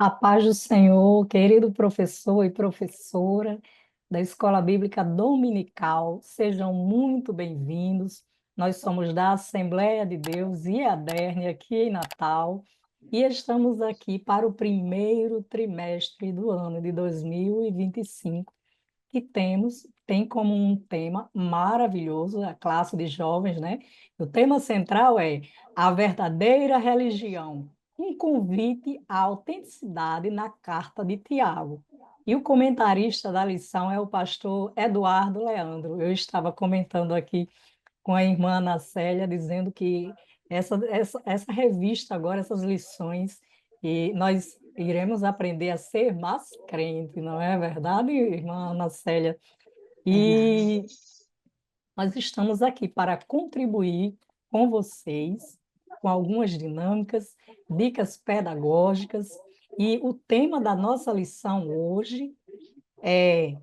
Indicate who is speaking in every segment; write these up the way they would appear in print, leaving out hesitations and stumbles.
Speaker 1: A paz do Senhor, querido professor e professora da Escola Bíblica Dominical, sejam muito bem-vindos. Nós somos da Assembleia de Deus IADERN aqui em Natal e estamos aqui para o primeiro trimestre do ano de 2025 que tem como um tema maravilhoso a classe de jovens, né? O tema central é a verdadeira religião, um convite à autenticidade na carta de Tiago. E o comentarista da lição é o pastor Eduardo Leandro. Eu estava comentando aqui com a irmã Ana Célia, dizendo que essa revista agora, essas lições, e nós iremos aprender a ser mais crente, não é verdade, irmã Ana Célia?
Speaker 2: Verdade.
Speaker 1: E nós estamos aqui para contribuir com vocês, com algumas dinâmicas, dicas pedagógicas, e o tema da nossa lição hoje é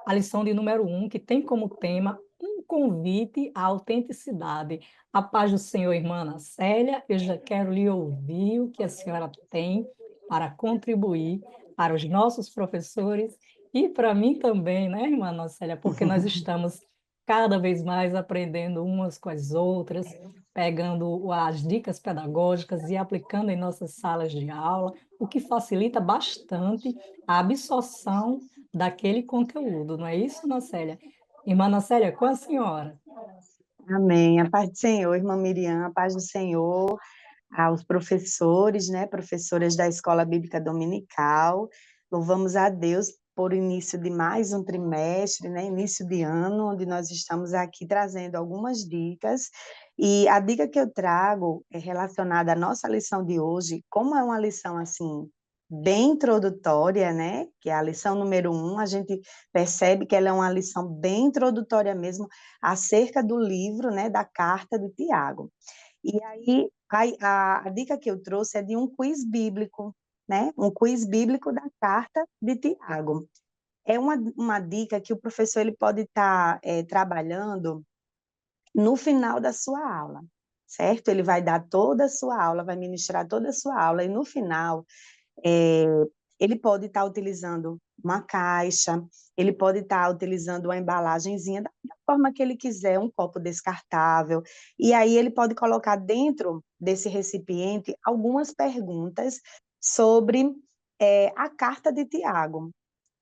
Speaker 1: a lição de número 1, que tem como tema um convite à autenticidade. A paz do Senhor, irmã Ana Célia, eu já quero lhe ouvir o que a senhora tem para contribuir para os nossos professores e para mim também, né, irmã Ana Célia, porque nós estamos cada vez mais aprendendo umas com as outras, pegando as dicas pedagógicas e aplicando em nossas salas de aula, o que facilita bastante a absorção daquele conteúdo, não é isso, Nacélia? Irmã Nacélia, com a senhora.
Speaker 2: Amém. A paz do Senhor, irmã Miriam, a paz do Senhor, aos professores, né, professoras da Escola Bíblica Dominical. Louvamos a Deus por início de mais um trimestre, né, início de ano, onde nós estamos aqui trazendo algumas dicas. E a dica que eu trago é relacionada à nossa lição de hoje, como é uma lição assim bem introdutória, né? Que é a lição número 1, a gente percebe que ela é uma lição bem introdutória mesmo acerca do livro, né, da carta de Tiago. E aí, a dica que eu trouxe é de um quiz bíblico, né? Um quiz bíblico da carta de Tiago. É uma dica que o professor ele pode estar trabalhando no final da sua aula, certo? Ele vai dar toda a sua aula, vai ministrar toda a sua aula, e no final é, ele pode estar utilizando uma caixa, ele pode estar utilizando uma embalagenzinha da forma que ele quiser, um copo descartável, e aí ele pode colocar dentro desse recipiente algumas perguntas sobre a carta de Tiago,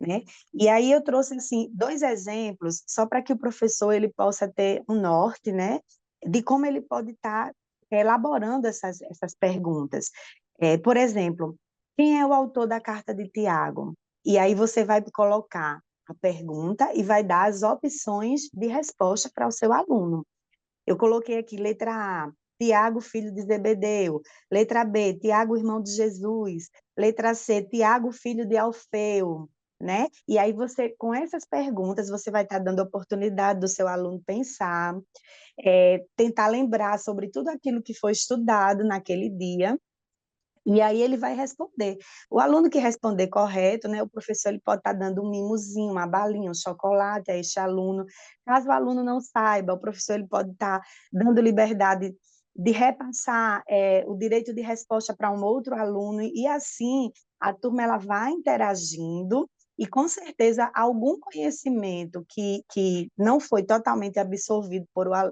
Speaker 2: né? E aí eu trouxe assim dois exemplos só para que o professor ele possa ter um norte, né, de como ele pode estar elaborando essas perguntas. Por exemplo, quem é o autor da carta de Tiago? E aí você vai colocar a pergunta e vai dar as opções de resposta para o seu aluno. Eu coloquei aqui letra A, Tiago, filho de Zebedeu. Letra B, Tiago, irmão de Jesus. Letra C, Tiago, filho de Alfeu, né? E aí você, com essas perguntas, você vai estar dando oportunidade do seu aluno pensar, tentar lembrar sobre tudo aquilo que foi estudado naquele dia, e aí ele vai responder. O aluno que responder correto, né, o professor ele pode estar dando um mimozinho, uma balinha, um chocolate a este aluno. Caso o aluno não saiba, o professor ele pode estar dando liberdade de repassar o direito de resposta para um outro aluno, e assim a turma ela vai interagindo, e com certeza algum conhecimento que não foi totalmente absorvido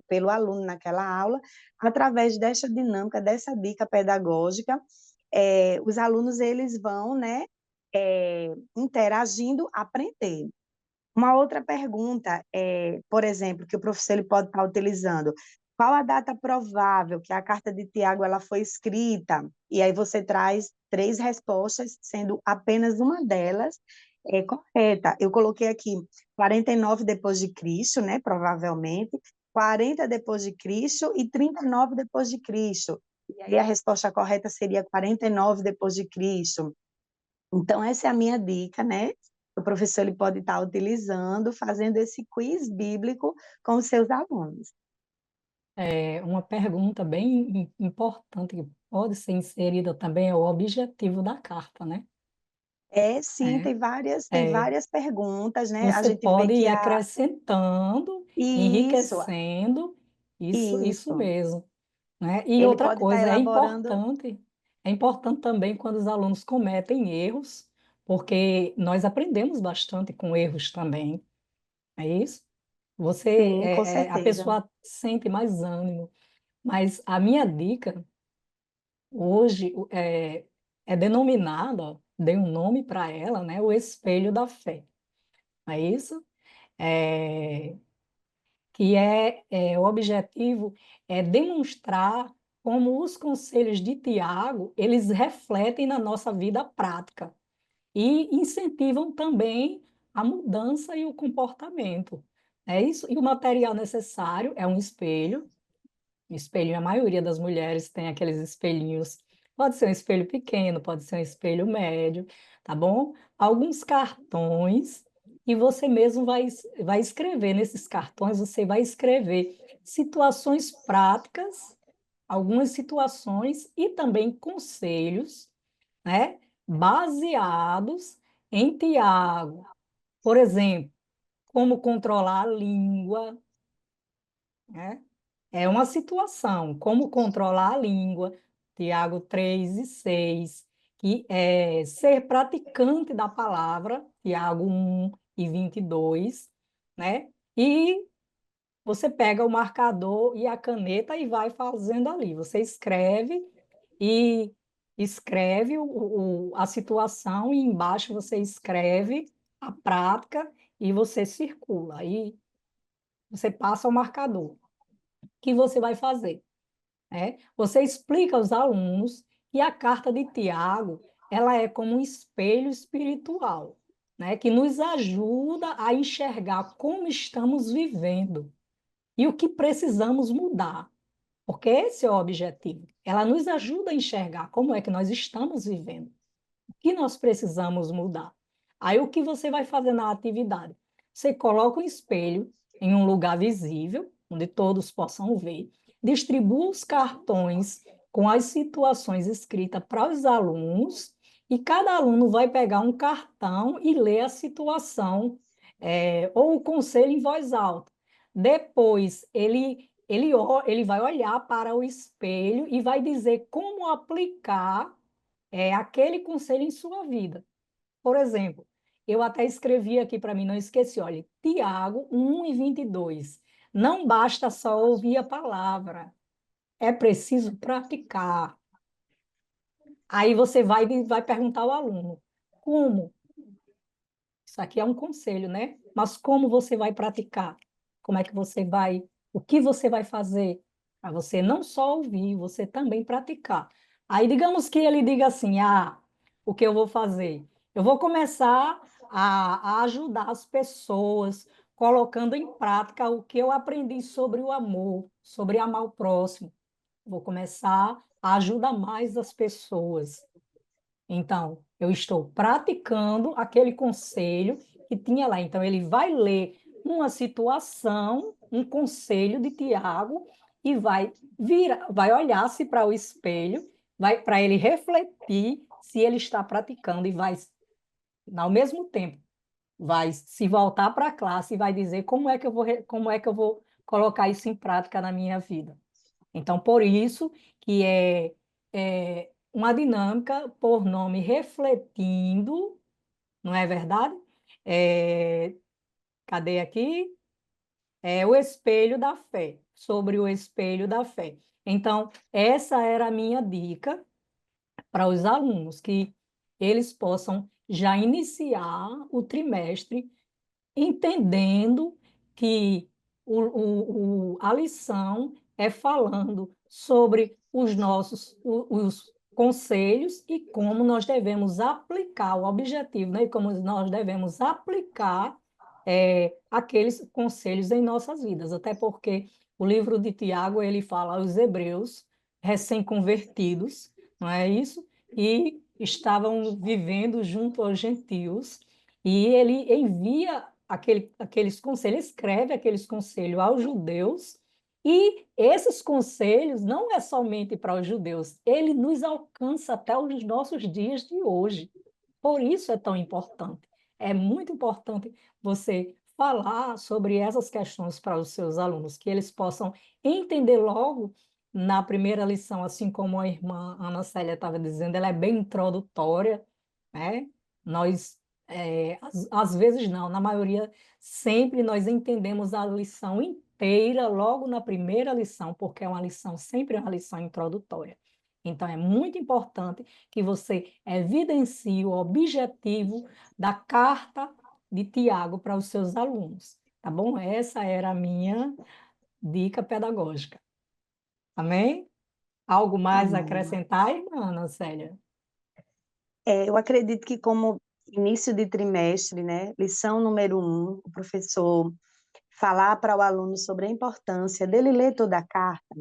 Speaker 2: pelo aluno naquela aula, através dessa dinâmica, dessa dica pedagógica, os alunos eles vão, né, interagindo, aprender. Uma outra pergunta, por exemplo, que o professor ele pode estar utilizando: qual a data provável que a carta de Tiago ela foi escrita? E aí você traz três respostas, sendo apenas uma delas correta. Eu coloquei aqui 49 depois de Cristo, né, provavelmente, 40 depois de Cristo e 39 depois de Cristo. E aí a resposta correta seria 49 depois de Cristo. Então, essa é a minha dica, né? O professor ele pode estar utilizando, fazendo esse quiz bíblico com os seus alunos.
Speaker 1: É uma pergunta bem importante que pode ser inserida também é o objetivo da carta, né?
Speaker 2: Sim,
Speaker 1: É,
Speaker 2: tem
Speaker 1: é,
Speaker 2: várias perguntas, né? A
Speaker 1: você
Speaker 2: gente vê
Speaker 1: pode
Speaker 2: que
Speaker 1: ir acrescentando,
Speaker 2: isso,
Speaker 1: enriquecendo, isso
Speaker 2: isso.
Speaker 1: mesmo, né? E
Speaker 2: Ele
Speaker 1: outra
Speaker 2: pode estar
Speaker 1: coisa, é
Speaker 2: elaborando
Speaker 1: importante. É importante também quando os alunos cometem erros, porque nós aprendemos bastante com erros também, é isso?
Speaker 2: Sim, com
Speaker 1: A
Speaker 2: certeza.
Speaker 1: pessoa sente mais ânimo, mas a minha dica hoje é denominada, dei um nome para ela, né? O espelho da fé, é isso? É, o objetivo é demonstrar como os conselhos de Tiago, eles refletem na nossa vida prática e incentivam também a mudança e o comportamento. É isso? E o material necessário é um espelho. Espelho, a maioria das mulheres tem aqueles espelhinhos. Pode ser um espelho pequeno, pode ser um espelho médio, tá bom? Alguns cartões, e você mesmo vai escrever nesses cartões, você vai escrever situações práticas, algumas situações e também conselhos, né? Baseados em Tiago. Por exemplo, como controlar a língua, né? É uma situação, como controlar a língua, Tiago 3:6, que é ser praticante da palavra, Tiago 1:22, né? E você pega o marcador e a caneta e vai fazendo ali. Você escreve e escreve a situação e embaixo você escreve a prática e você circula. Aí você passa o marcador. O que você vai fazer? Você explica aos alunos que a carta de Tiago, ela é como um espelho espiritual, né, que nos ajuda a enxergar como estamos vivendo e o que precisamos mudar, porque esse é o objetivo. Ela nos ajuda a enxergar como é que nós estamos vivendo, o que nós precisamos mudar. Aí o que você vai fazer na atividade? Você coloca um espelho em um lugar visível, onde todos possam ver, distribua os cartões com as situações escritas para os alunos, e cada aluno vai pegar um cartão e ler a situação, ou o conselho em voz alta. Depois, ele vai olhar para o espelho e vai dizer como aplicar aquele conselho em sua vida. Por exemplo, eu até escrevi aqui para mim, não esqueci, olha, Tiago 1:22. Não basta só ouvir a palavra, é preciso praticar. Aí você vai perguntar ao aluno, como? Isso aqui é um conselho, né? Mas como você vai praticar? Como é que você vai, o que você vai fazer? Para você não só ouvir, você também praticar. Aí, digamos que ele diga assim: o que eu vou fazer? Eu vou começar a ajudar as pessoas, colocando em prática o que eu aprendi sobre o amor, sobre amar o próximo. Vou começar a ajudar mais as pessoas. Então, eu estou praticando aquele conselho que tinha lá. Então, ele vai ler uma situação, um conselho de Tiago e vai olhar-se para o espelho, vai para ele refletir se ele está praticando e vai, ao mesmo tempo, vai se voltar para a classe e vai dizer como é que eu vou colocar isso em prática na minha vida. Então, por isso que é uma dinâmica por nome Refletindo, não é verdade? É, cadê aqui? É o espelho da fé, sobre o espelho da fé. Então, essa era a minha dica para os alunos, que eles possam já iniciar o trimestre entendendo que a lição é falando sobre os conselhos e como nós devemos aplicar o objetivo, né? E como nós devemos aplicar aqueles conselhos em nossas vidas, até porque o livro de Tiago, ele fala aos hebreus recém-convertidos, não é isso? E estavam vivendo junto aos gentios, e ele envia aqueles conselhos, escreve aqueles conselhos aos judeus, e esses conselhos não é somente para os judeus, ele nos alcança até os nossos dias de hoje. Por isso é tão importante. É muito importante você falar sobre essas questões para os seus alunos, que eles possam entender logo na primeira lição, assim como a irmã Ana Célia estava dizendo, ela é bem introdutória, né? Nós, às vezes não, na maioria, sempre nós entendemos a lição inteira logo na primeira lição, porque é uma lição, sempre é uma lição introdutória. Então, é muito importante que você evidencie o objetivo da carta de Tiago para os seus alunos, tá bom? Essa era a minha dica pedagógica. Amém? Algo mais a
Speaker 2: Amém.
Speaker 1: acrescentar, irmã Ana Célia?
Speaker 2: Eu acredito que como início de trimestre, né, lição número 1, o professor falar para o aluno sobre a importância dele ler toda a carta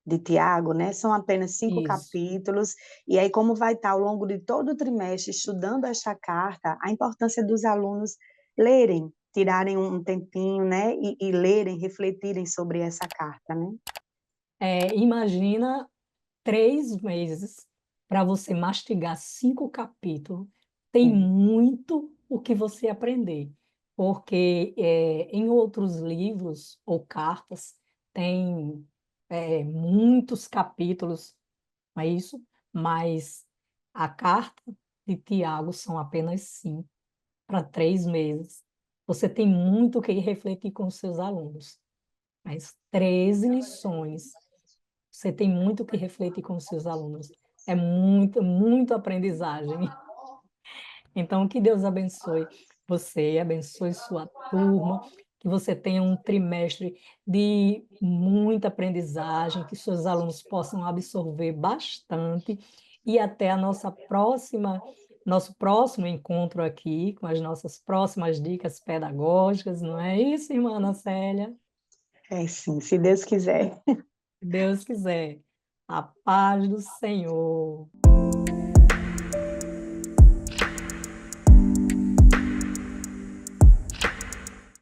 Speaker 2: de Tiago, né? São apenas 5
Speaker 1: Isso.
Speaker 2: capítulos, e aí como vai estar ao longo de todo o trimestre estudando esta carta, a importância dos alunos lerem, tirarem um tempinho, né, e lerem, refletirem sobre essa carta, né?
Speaker 1: Imagina 3 meses para você mastigar 5 capítulos. Tem
Speaker 2: É.
Speaker 1: muito o que você aprender, porque em outros livros ou cartas tem muitos capítulos, não é isso? Mas a carta de Tiago são apenas 5 para 3 meses. Você tem muito o que refletir com os seus alunos. Mas 13 lições. Você tem muito o que refletir com os seus alunos. É muito, muito aprendizagem. Então, que Deus abençoe você, abençoe sua turma, que você tenha um trimestre de muita aprendizagem, que seus alunos possam absorver bastante e até a nosso próximo encontro aqui, com as nossas próximas dicas pedagógicas, não é isso, irmã Ana Célia?
Speaker 2: É sim, se Deus quiser.
Speaker 1: Se Deus quiser. A paz do Senhor.